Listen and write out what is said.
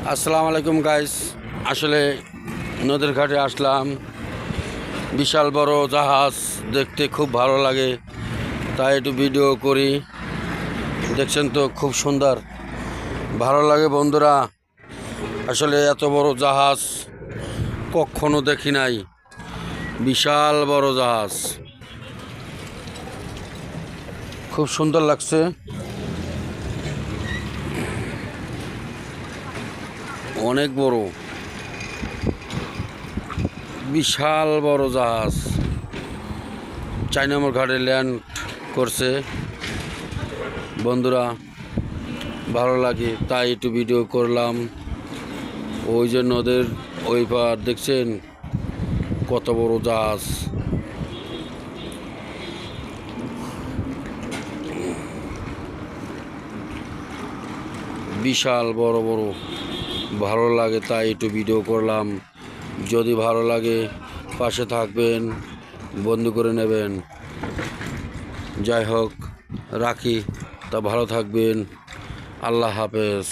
আসসালামু আলাইকুম গাইস। আসলে নদীর ঘাটে আসলাম, বিশাল বড় জাহাজ দেখতে খুব ভালো লাগে, তাই একটু ভিডিও করি। দেখছেন তো খুব সুন্দর, ভালো লাগে বন্ধুরা। আসলে এত বড় জাহাজ কখনো দেখি নাই, বিশাল বড় জাহাজ, খুব সুন্দর লাগছে। অনেক বড়, বিশাল বড় জাহাজ 4 নম্বর ঘাটে ল্যান্ড করছে বন্ধুরা। ভালো লাগে তাই একটু ভিডিও করলাম। ওই যে নদীর ওই পার দেখছেন কত বড় জাহাজ, বিশাল বড় বড়, ভালো লাগে তাই একটু ভিডিও করলাম। যদি ভালো লাগে পাশে থাকবেন, বন্ধু করে নেবেন। যাই হোক, রাখি, তা ভালো থাকবেন। আল্লাহ হাফেজ।